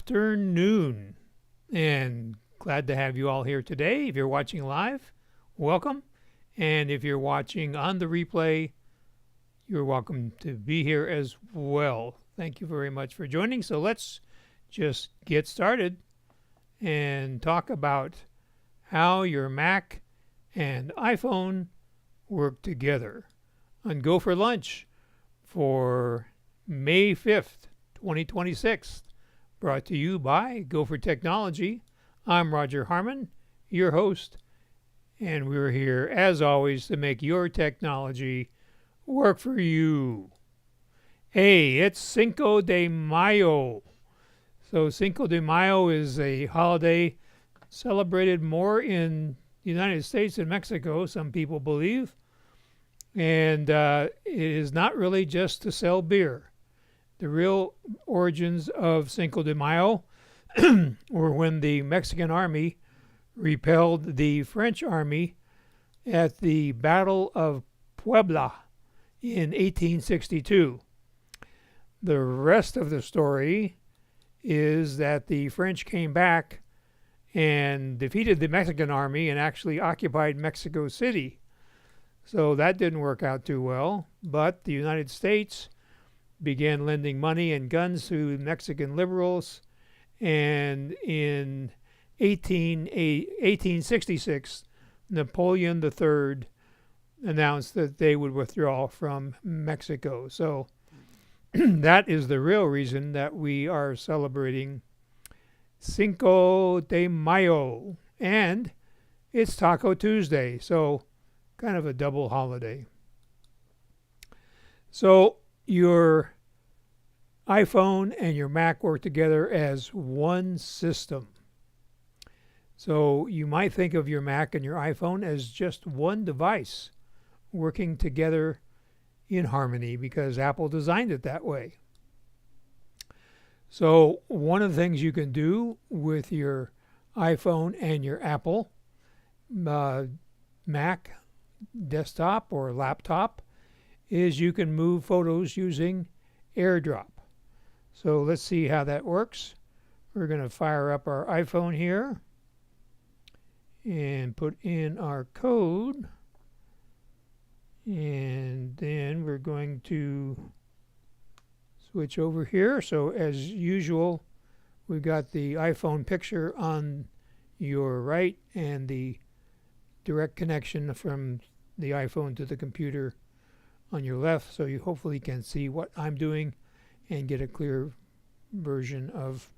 afternoon, and glad to have you all here today. If you're watching live, welcome. And if you're watching on the replay, you're welcome to be here as well. Thank you very much for joining. So let's just get started and talk about how your Mac and iPhone work together on Go for Lunch for May 5th, 2026. Brought to you by GoFor Technology. I'm Roger Harmon, your host, and we're here, as always, to make your technology work for you. Hey, it's Cinco de Mayo. So Cinco de Mayo is a holiday celebrated more in the United States and Mexico, some people believe. And it is not really just to sell beer. The real origins of Cinco de Mayo were when the Mexican army repelled the French army at the Battle of Puebla in 1862. The rest of the story is that the French came back and defeated the Mexican army and actually occupied Mexico City. So that didn't work out too well, but the United States began lending money and guns to Mexican liberals, and in 1866, Napoleon III announced that they would withdraw from Mexico. So that is the real reason that we are celebrating Cinco de Mayo, and it's Taco Tuesday, so kind of a double holiday. So your iPhone and your Mac work together as one system. So you might think of your Mac and your iPhone as just one device working together in harmony because Apple designed it that way. So one of the things you can do with your iPhone and your Apple Mac desktop or laptop is you can move photos using AirDrop. So let's see how that works. We're going to fire up our iPhone here and put in our code, and then we're going to switch over here. So as usual, we've got the iPhone picture on your right and the direct connection from the iPhone to the computer on your left, so you hopefully can see what I'm doing and get a clear version of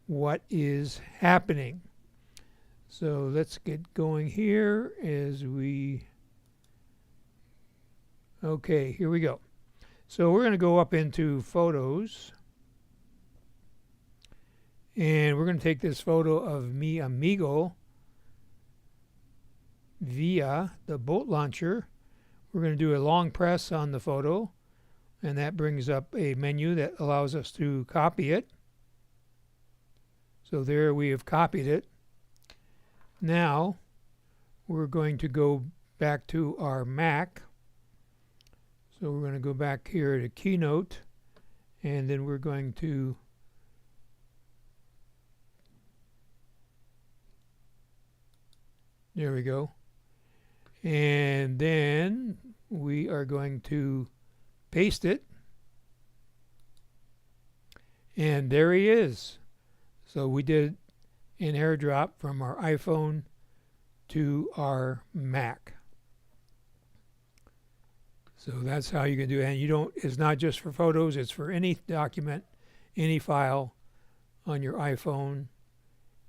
what is happening. So let's get going here as we... Okay, here we go. So we're going to go up into Photos, and we're going to take this photo of mi amigo via the boat launcher. We're going to do a long press on the photo, and that brings up a menu that allows us to copy it. So there we have copied it. Now we're going to go back to our Mac. So we're going to go back here to Keynote, and then we're going to there we go. And then we are going to paste it. And there he is. So we did an AirDrop from our iPhone to our Mac. So that's how you can do it. And it's not just for photos, it's for any document, any file on your iPhone.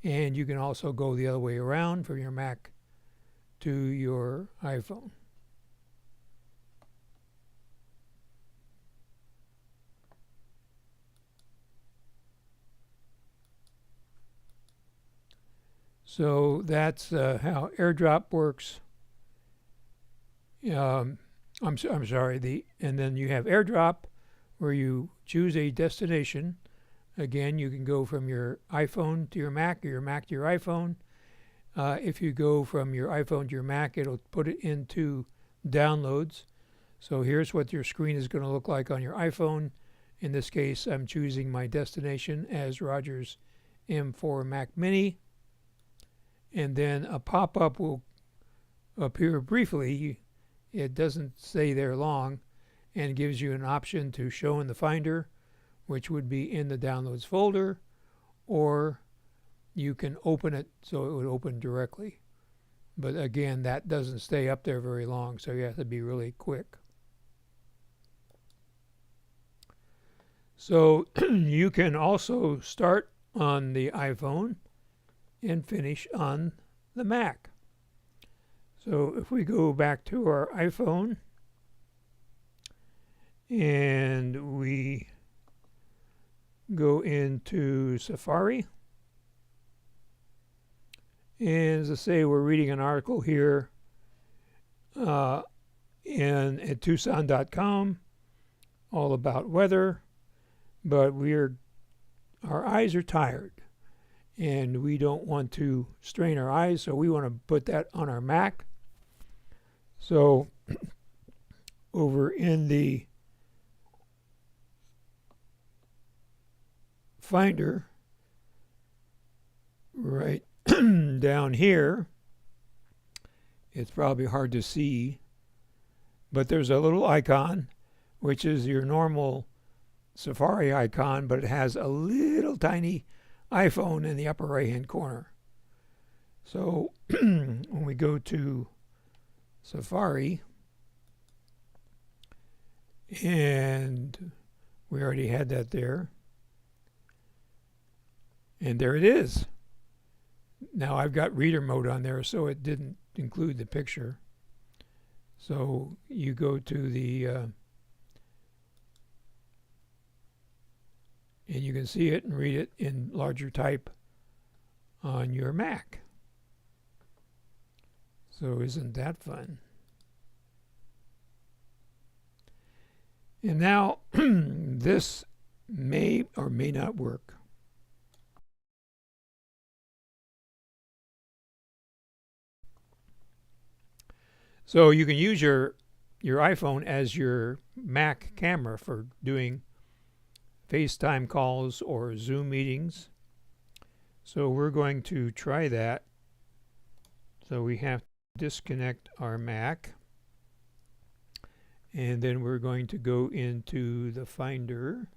And you can also go the other way around from your Mac to your iPhone. So that's how AirDrop works. I'm sorry. And then you have AirDrop, where you choose a destination. Again, you can go from your iPhone to your Mac, or your Mac to your iPhone. If you go from your iPhone to your Mac, it'll put it into downloads. So here's what your screen is going to look like on your iPhone, In this case, I'm choosing my destination as Rogers M4 Mac Mini, and then a pop-up will appear briefly. It doesn't stay there long, and gives you an option to show in the Finder, which would be in the Downloads folder, or you can open it so it would open directly. But again, that doesn't stay up there very long, so you have to be really quick. So you can also start on the iPhone and finish on the Mac. So if we go back to our iPhone and we go into Safari, and as I say, we're reading an article here at Tucson.com all about weather, but our eyes are tired and we don't want to strain our eyes, so we want to put that on our Mac. So over in the Finder, right down here, it's probably hard to see, but there's a little icon which is your normal Safari icon, but it has a little tiny iPhone in the upper right hand corner. So when we go to Safari, and we already had that there, and there it is. Now I've got reader mode on there, so it didn't include the picture. So you go to the and you can see it and read it in larger type on your Mac. So isn't that fun? And now this may or may not work. So you can use your iPhone as your Mac camera for doing FaceTime calls or Zoom meetings. So we're going to try that. So we have to disconnect our Mac, and then we're going to go into the Finder,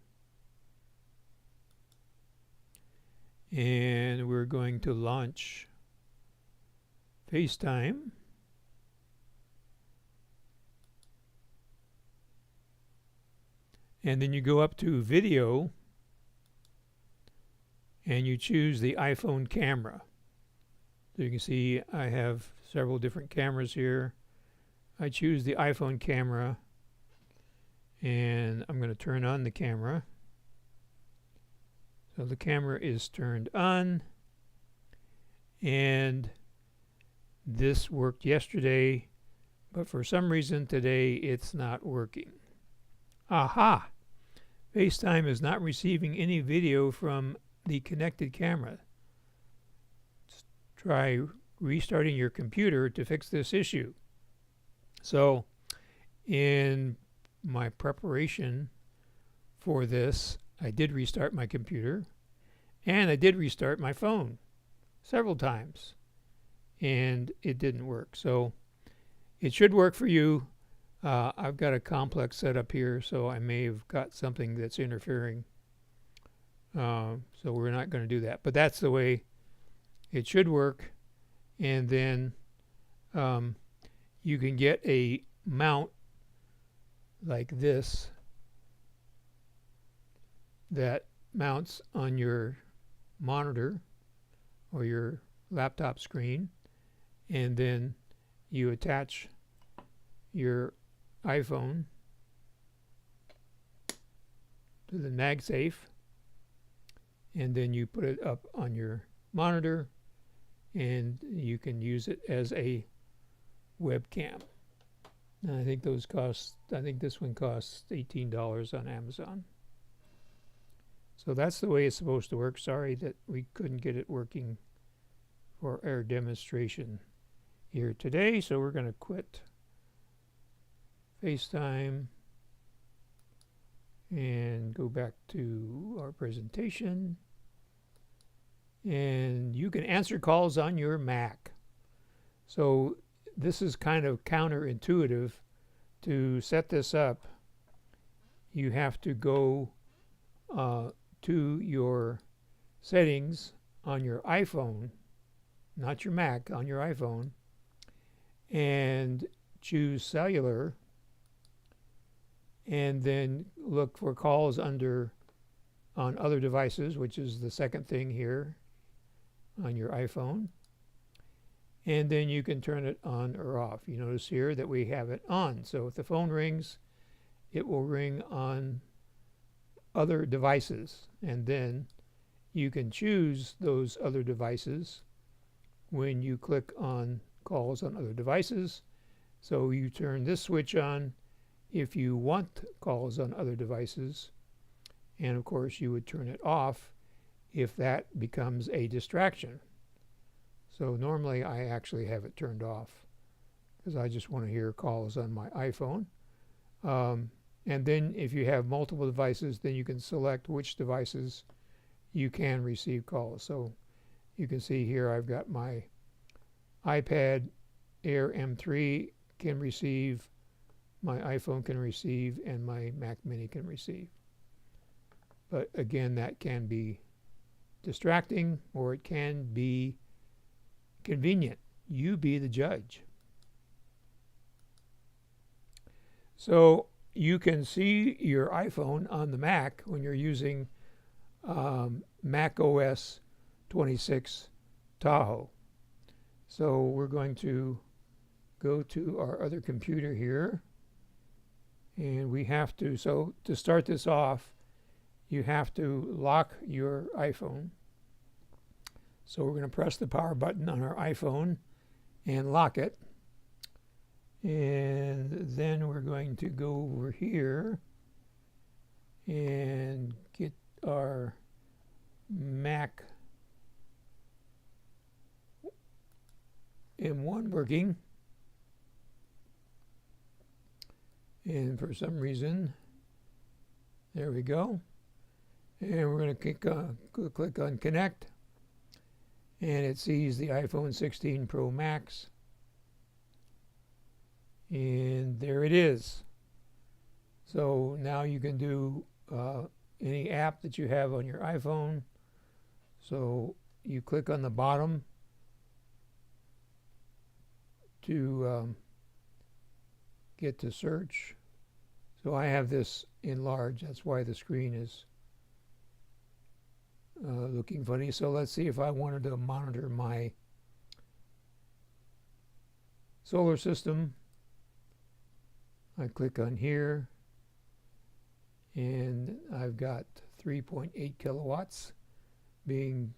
and we're going to launch FaceTime. And then you go up to Video, and you choose the iPhone camera. So you can see I have several different cameras here. I choose the iPhone camera, and I'm going to turn on the camera. So the camera is turned on, and this worked yesterday, but for some reason today it's not working. Aha! FaceTime is not receiving any video from the connected camera. Try restarting your computer to fix this issue. So in my preparation for this, I did restart my computer, and I did restart my phone several times, and it didn't work. So it should work for you. I've got a complex setup here, so I may have got something that's interfering. So we're not going to do that. But that's the way it should work. And then you can get a mount like this that mounts on your monitor or your laptop screen, and then you attach your iPhone to the MagSafe, and then you put it up on your monitor, and you can use it as a webcam. And I think this one costs $18 on Amazon. So that's the way it's supposed to work. Sorry that we couldn't get it working for our demonstration here today. So we're going to quit FaceTime, and go back to our presentation. And you can answer calls on your Mac. So this is kind of counterintuitive. To set this up, you have to go to your settings on your iPhone, not your Mac, on your iPhone, and choose cellular, and then look for calls on other devices, which is the second thing here on your iPhone, and then you can turn it on or off. You notice here that we have it on, so if the phone rings, it will ring on other devices, and then you can choose those other devices when you click on calls on other devices. So you turn this switch on if you want calls on other devices, and of course you would turn it off if that becomes a distraction. So normally I actually have it turned off because I just want to hear calls on my iPhone. And then if you have multiple devices, then you can select which devices you can receive calls. So you can see here I've got my iPad Air M3 can receive, my iPhone can receive, and my Mac Mini can receive. But again, that can be distracting or it can be convenient. You be the judge. So you can see your iPhone on the Mac when you're using Mac OS 26 Tahoe. So we're going to go to our other computer here, and we have to, so to start this off, you have to lock your iPhone. So we're going to press the power button on our iPhone and lock it. And then we're going to go over here and get our Mac M1 working. And for some reason, there we go. And we're going to click on Connect. And it sees the iPhone 16 Pro Max. And there it is. So now you can do any app that you have on your iPhone. So you click on the bottom to get to search. So I have this enlarged. That's why the screen is looking funny. So let's see if I wanted to monitor my solar system. I click on here, and I've got 3.8 kilowatts being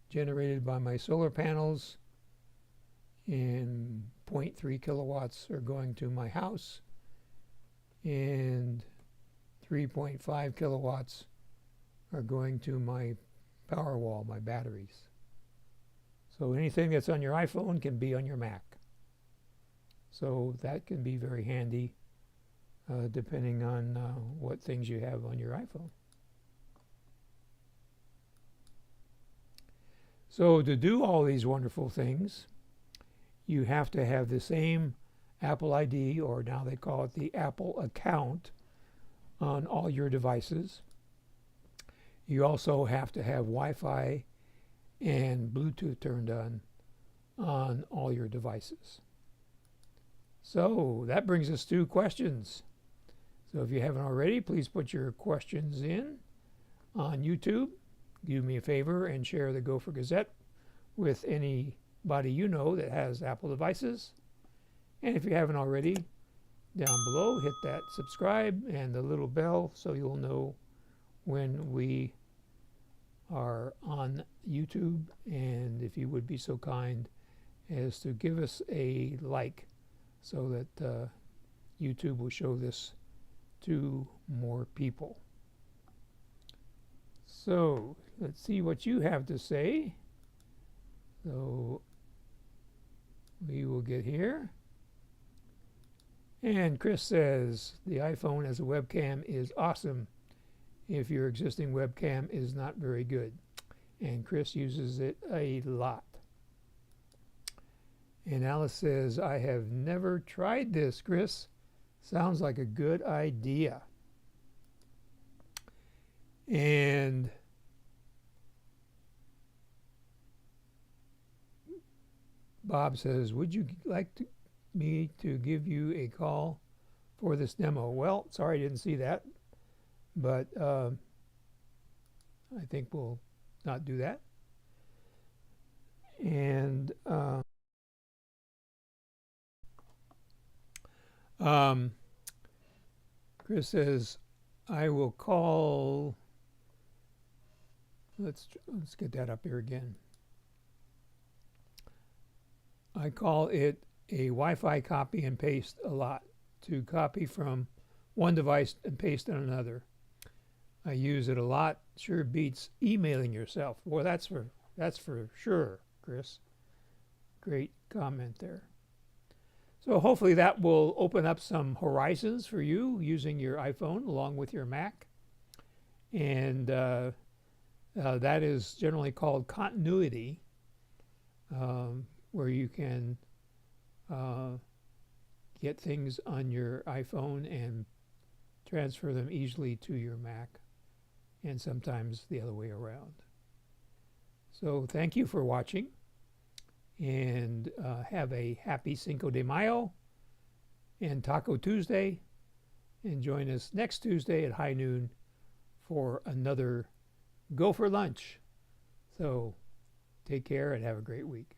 generated by my solar panels, and 0.3 kilowatts are going to my house, and 3.5 kilowatts are going to my power wall, my batteries. So anything that's on your iPhone can be on your Mac. So that can be very handy depending on what things you have on your iPhone. So to do all these wonderful things, you have to have the same Apple ID, or now they call it the Apple account, on all your devices. You also have to have Wi-Fi and Bluetooth turned on all your devices. So that brings us to questions. So if you haven't already, please put your questions in on YouTube. Do me a favor and share the GoFor Gazette with anybody you know that has Apple devices. And if you haven't already, down below, hit that subscribe and the little bell so you'll know when we are on YouTube. And if you would be so kind as to give us a like so that YouTube will show this to more people. So let's see what you have to say. So we will get here. And Chris says, the iPhone as a webcam is awesome. if your existing webcam is not very good. And Chris uses it a lot. And Alice says, I have never tried this, Chris. Sounds like a good idea. And Bob says, would you like me to give you a call for this demo? Well, sorry I didn't see that, but I think we'll not do that. And Chris says, I will call, let's get that up here again. I call it a Wi-Fi copy and paste a lot, to copy from one device and paste on another. I use it a lot. Sure beats emailing yourself. Well, that's for sure, Chris. Great comment there. So hopefully that will open up some horizons for you using your iPhone along with your Mac. And that is generally called continuity, where you can get things on your iPhone and transfer them easily to your Mac, and sometimes the other way around. So thank you for watching, and have a happy Cinco de Mayo and Taco Tuesday, and join us next Tuesday at high noon for another Go for Lunch. So take care and have a great week.